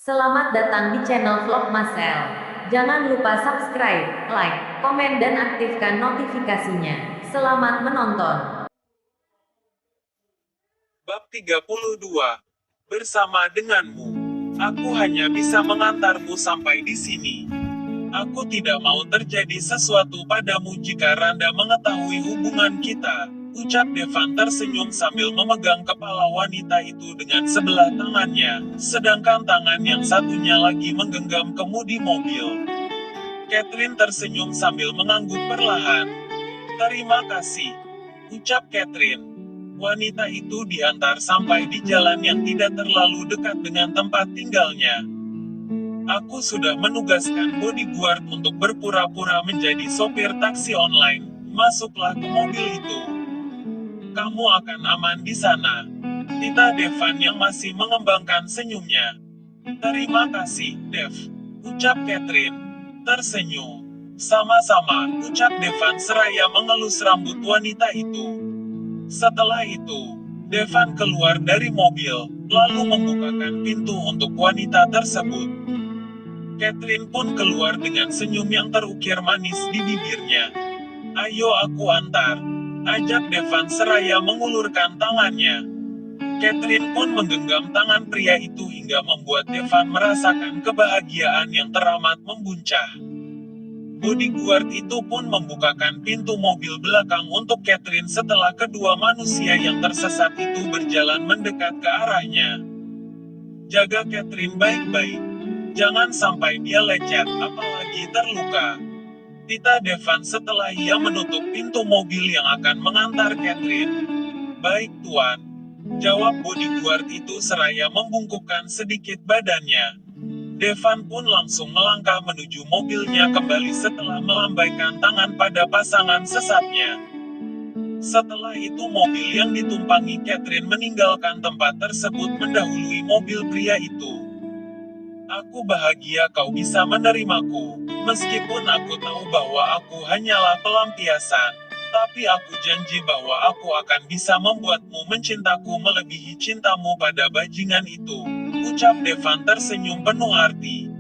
Selamat datang di channel Vlog Masel. Jangan lupa subscribe, like, komen dan aktifkan notifikasinya. Selamat menonton. Bab 32. Bersama denganmu. Aku hanya bisa mengantarmu sampai di sini. Aku tidak mau terjadi sesuatu padamu jika Randa mengetahui hubungan kita. Ucap Devan tersenyum sambil memegang kepala wanita itu dengan sebelah tangannya, sedangkan tangan yang satunya lagi menggenggam kemudi mobil. Catherine tersenyum sambil mengangguk perlahan. Terima kasih, ucap Catherine. Wanita itu diantar sampai di jalan yang tidak terlalu dekat dengan tempat tinggalnya. Aku sudah menugaskan bodyguard untuk berpura-pura menjadi sopir taksi online. Masuklah ke mobil itu. Kamu akan aman di sana. Tita Devan yang masih mengembangkan senyumnya. Terima kasih, Dev. Ucap Catherine. Tersenyum. Sama-sama, ucap Devan seraya mengelus rambut wanita itu. Setelah itu, Devan keluar dari mobil, lalu membukakan pintu untuk wanita tersebut. Catherine pun keluar dengan senyum yang terukir manis di bibirnya. Ayo aku antar, ajak Devan seraya mengulurkan tangannya. Catherine pun menggenggam tangan pria itu hingga membuat Devan merasakan kebahagiaan yang teramat membuncah. Bodyguard itu pun membukakan pintu mobil belakang untuk Catherine setelah kedua manusia yang tersesat itu berjalan mendekat ke arahnya. Jaga Catherine baik-baik. Jangan sampai dia lecet, apalagi terluka. Tita Devan setelah ia menutup pintu mobil yang akan mengantar Catherine. Baik tuan. Jawab bodyguard itu seraya membungkukkan sedikit badannya. Devan pun langsung melangkah menuju mobilnya kembali setelah melambaikan tangan pada pasangan sesatnya. Setelah itu mobil yang ditumpangi Catherine meninggalkan tempat tersebut mendahului mobil pria itu. Aku bahagia kau bisa menerimaku, meskipun aku tahu bahwa aku hanyalah pelampiasan, tapi aku janji bahwa aku akan bisa membuatmu mencintaku melebihi cintamu pada bajingan itu. Ucap Devan tersenyum penuh arti.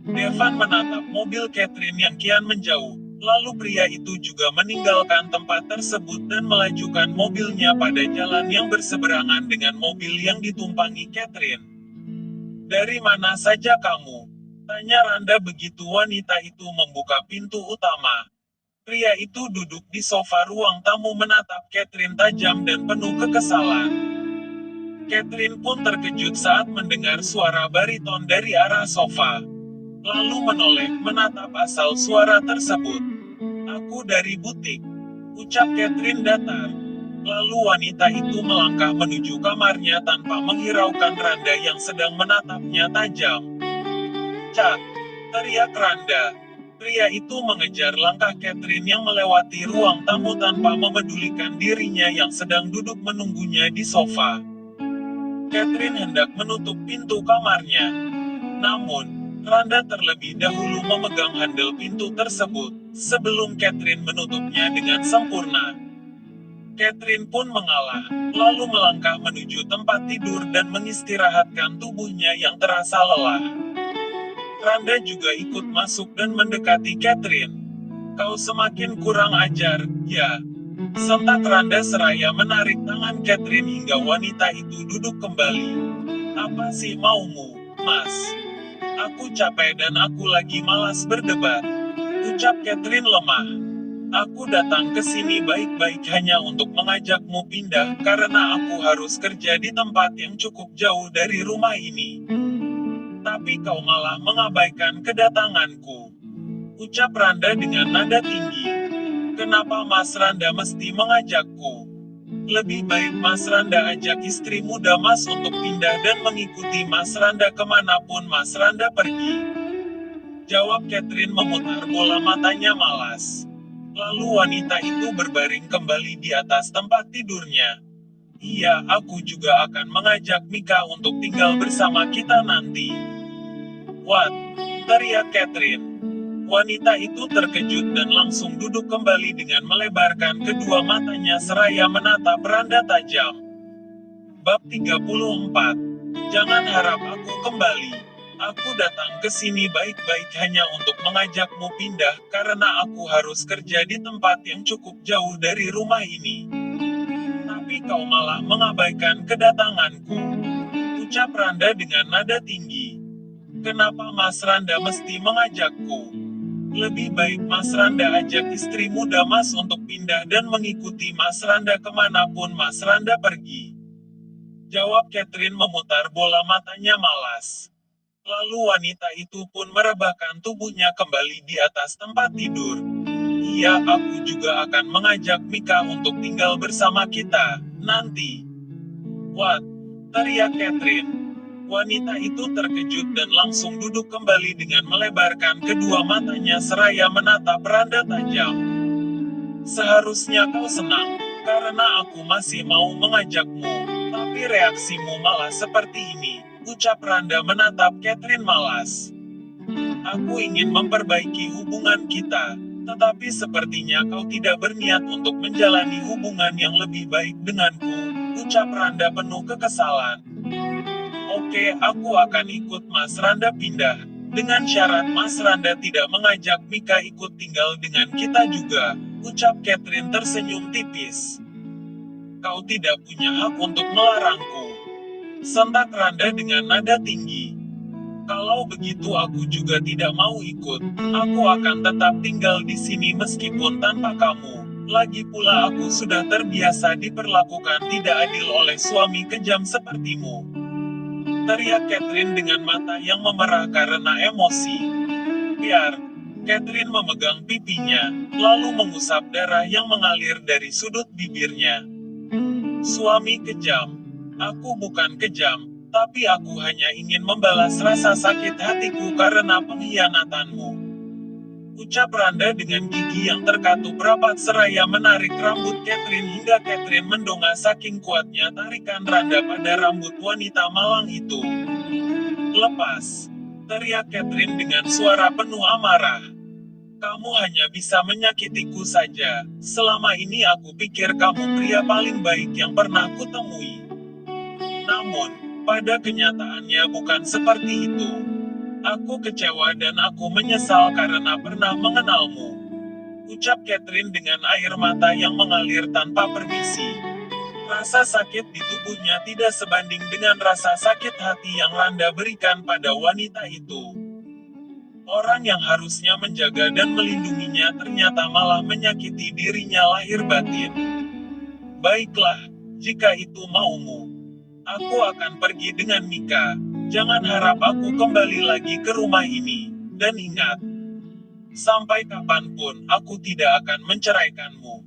Devan menatap mobil Catherine yang kian menjauh, lalu pria itu juga meninggalkan tempat tersebut dan melajukan mobilnya pada jalan yang berseberangan dengan mobil yang ditumpangi Catherine. Dari mana saja kamu? Tanya Randa begitu wanita itu membuka pintu utama. Pria itu duduk di sofa ruang tamu menatap Catherine tajam dan penuh kekesalan. Catherine pun terkejut saat mendengar suara bariton dari arah sofa. Lalu menoleh menatap asal suara tersebut. Aku dari butik. Ucap Catherine datar. Lalu wanita itu melangkah menuju kamarnya tanpa menghiraukan Randa yang sedang menatapnya tajam. Cat! Teriak Randa. Pria itu mengejar langkah Catherine yang melewati ruang tamu tanpa memedulikan dirinya yang sedang duduk menunggunya di sofa. Catherine hendak menutup pintu kamarnya. Namun, Randa terlebih dahulu memegang handle pintu tersebut, sebelum Catherine menutupnya dengan sempurna. Catherine pun mengalah, lalu melangkah menuju tempat tidur dan mengistirahatkan tubuhnya yang terasa lelah. Randa juga ikut masuk dan mendekati Catherine. Kau semakin kurang ajar, ya. Sentak Randa seraya menarik tangan Catherine hingga wanita itu duduk kembali. Apa sih maumu, Mas? Aku capek dan aku lagi malas berdebat. Ucap Catherine lemah. Aku datang ke sini baik-baik hanya untuk mengajakmu pindah karena aku harus kerja di tempat yang cukup jauh dari rumah ini. Tapi kau malah mengabaikan kedatanganku. Ucap Randa dengan nada tinggi. Kenapa Mas Randa mesti mengajakku? Lebih baik Mas Randa ajak istri muda Mas untuk pindah dan mengikuti Mas Randa kemanapun Mas Randa pergi. Jawab Catherine memutar bola matanya malas. Lalu wanita itu berbaring kembali di atas tempat tidurnya. Iya, aku juga akan mengajak Mika untuk tinggal bersama kita nanti. What? Teriak Catherine. Wanita itu terkejut dan langsung duduk kembali dengan melebarkan kedua matanya seraya menatap Randa tajam. Bab 34. Jangan harap aku kembali. Aku datang ke sini baik-baik hanya untuk mengajakmu pindah karena aku harus kerja di tempat yang cukup jauh dari rumah ini. Tapi kau malah mengabaikan kedatanganku. Ucap Randa dengan nada tinggi. Kenapa Mas Randa mesti mengajakku? Lebih baik Mas Randa ajak istri muda Mas untuk pindah dan mengikuti Mas Randa kemanapun Mas Randa pergi. Jawab Catherine memutar bola matanya malas. Lalu wanita itu pun merebahkan tubuhnya kembali di atas tempat tidur. Iya, aku juga akan mengajak Mika untuk tinggal bersama kita, nanti. What? Teriak Catherine. Wanita itu terkejut dan langsung duduk kembali dengan melebarkan kedua matanya seraya menatap Randa tajam. Seharusnya kau senang, karena aku masih mau mengajakmu, tapi reaksimu malah seperti ini, ucap Randa menatap Catherine malas. Aku ingin memperbaiki hubungan kita, tetapi sepertinya kau tidak berniat untuk menjalani hubungan yang lebih baik denganku, ucap Randa penuh kekesalan. Oke, aku akan ikut Mas Randa pindah. Dengan syarat Mas Randa tidak mengajak Mika ikut tinggal dengan kita juga, ucap Catherine tersenyum tipis. Kau tidak punya hak untuk melarangku. Sentak Randa dengan nada tinggi. Kalau begitu aku juga tidak mau ikut. Aku akan tetap tinggal di sini meskipun tanpa kamu. Lagi pula aku sudah terbiasa diperlakukan tidak adil oleh suami kejam sepertimu. Teriak Catherine dengan mata yang memerah karena emosi. Biar. Catherine memegang pipinya, lalu mengusap darah yang mengalir dari sudut bibirnya. Suami kejam. Aku bukan kejam, tapi aku hanya ingin membalas rasa sakit hatiku karena pengkhianatanmu. Ucap Randa dengan gigi yang terkatup rapat seraya menarik rambut Catherine hingga Catherine mendongak saking kuatnya tarikan Randa pada rambut wanita malang itu. Lepas! Teriak Catherine dengan suara penuh amarah. Kamu hanya bisa menyakitiku saja, selama ini aku pikir kamu pria paling baik yang pernah kutemui. Namun, pada kenyataannya bukan seperti itu. Aku kecewa dan aku menyesal karena pernah mengenalmu. Ucap Catherine dengan air mata yang mengalir tanpa permisi. Rasa sakit di tubuhnya tidak sebanding dengan rasa sakit hati yang Randa berikan pada wanita itu. Orang yang harusnya menjaga dan melindunginya ternyata malah menyakiti dirinya lahir batin. Baiklah, jika itu maumu. Aku akan pergi dengan Mika. Jangan harap aku kembali lagi ke rumah ini. Dan ingat, sampai kapanpun aku tidak akan menceraikanmu.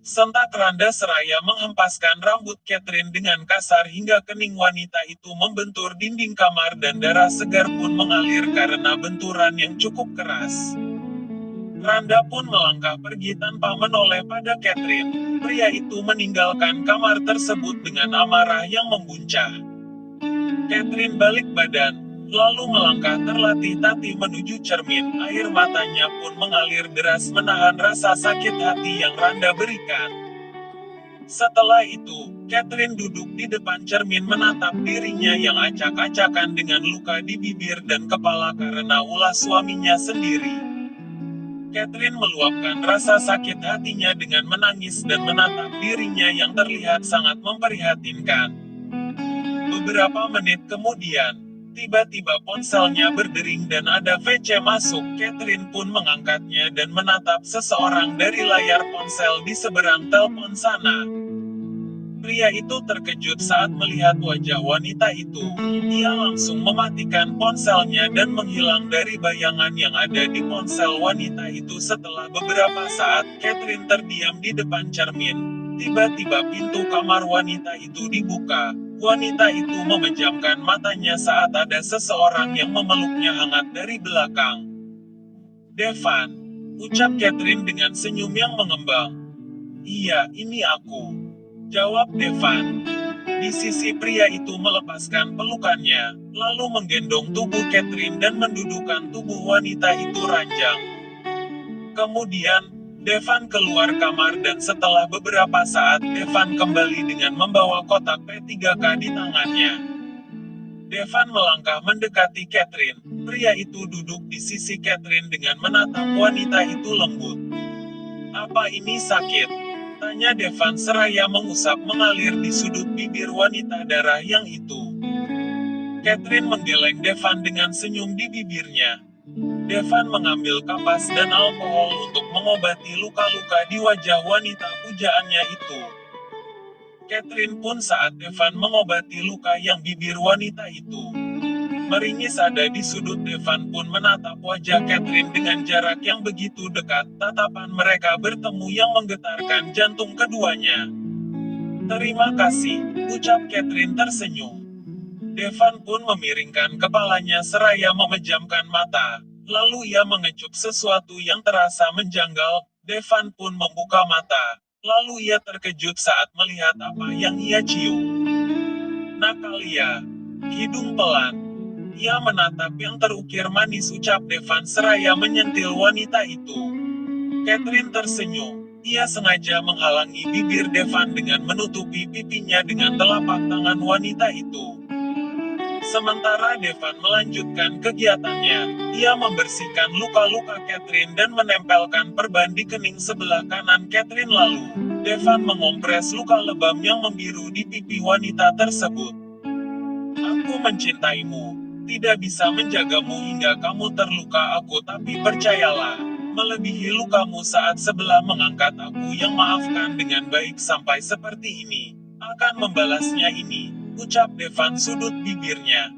Sentak Randa seraya menghempaskan rambut Catherine dengan kasar hingga kening wanita itu membentur dinding kamar dan darah segar pun mengalir karena benturan yang cukup keras. Randa pun melangkah pergi tanpa menoleh pada Catherine. Pria itu meninggalkan kamar tersebut dengan amarah yang membuncah. Catherine balik badan, lalu melangkah terlatih-tatih menuju cermin. Air matanya pun mengalir deras menahan rasa sakit hati yang Randa berikan. Setelah itu, Catherine duduk di depan cermin menatap dirinya yang acak-acakan dengan luka di bibir dan kepala karena ulah suaminya sendiri. Catherine meluapkan rasa sakit hatinya dengan menangis dan menatap dirinya yang terlihat sangat memprihatinkan. Beberapa menit kemudian, tiba-tiba ponselnya berdering dan ada VC masuk. Catherine pun mengangkatnya dan menatap seseorang dari layar ponsel di seberang telepon sana. Pria itu terkejut saat melihat wajah wanita itu. Dia langsung mematikan ponselnya dan menghilang dari bayangan yang ada di ponsel wanita itu. Setelah beberapa saat, Catherine terdiam di depan cermin. Tiba-tiba pintu kamar wanita itu dibuka. Wanita itu memejamkan matanya saat ada seseorang yang memeluknya hangat dari belakang. Devan, ucap Catherine dengan senyum yang mengembang. Iya, ini aku. Jawab Devan. Di sisi pria itu melepaskan pelukannya, lalu menggendong tubuh Catherine dan mendudukkan tubuh wanita itu ranjang. Kemudian, Devan keluar kamar dan setelah beberapa saat Devan kembali dengan membawa kotak P3K di tangannya. Devan melangkah mendekati Catherine. Pria itu duduk di sisi Catherine dengan menatap wanita itu lembut. "Apa ini sakit?" tanya Devan seraya mengusap mengalir di sudut bibir wanita darah yang itu. Catherine menggeleng Devan dengan senyum di bibirnya. Devan mengambil kapas dan alkohol untuk mengobati luka-luka di wajah wanita pujaannya itu. Catherine pun saat Devan mengobati luka yang bibir wanita itu. Meringis ada di sudut. Devan pun menatap wajah Catherine dengan jarak yang begitu dekat. Tatapan mereka bertemu yang menggetarkan jantung keduanya. "Terima kasih," ucap Catherine tersenyum. Devan pun memiringkan kepalanya seraya memejamkan mata. Lalu ia mengecup sesuatu yang terasa menjanggal. Devan pun membuka mata. Lalu ia terkejut saat melihat apa yang ia cium. "Natalia." Hidung pelan. Ia menatap yang terukir manis, ucap Devan seraya menyentil wanita itu. Catherine tersenyum. Ia sengaja menghalangi bibir Devan dengan menutupi pipinya dengan telapak tangan wanita itu. Sementara Devan melanjutkan kegiatannya, ia membersihkan luka-luka Catherine dan menempelkan perban di kening sebelah kanan Catherine. Lalu, Devan mengompres luka lebam yang membiru di pipi wanita tersebut. "Aku mencintaimu. Tidak bisa menjagamu hingga kamu terluka aku, tapi percayalah, melebihi lukamu saat sebelah mengangkat aku yang maafkan dengan baik sampai seperti ini, akan membalasnya ini," ucap Devan sudut bibirnya.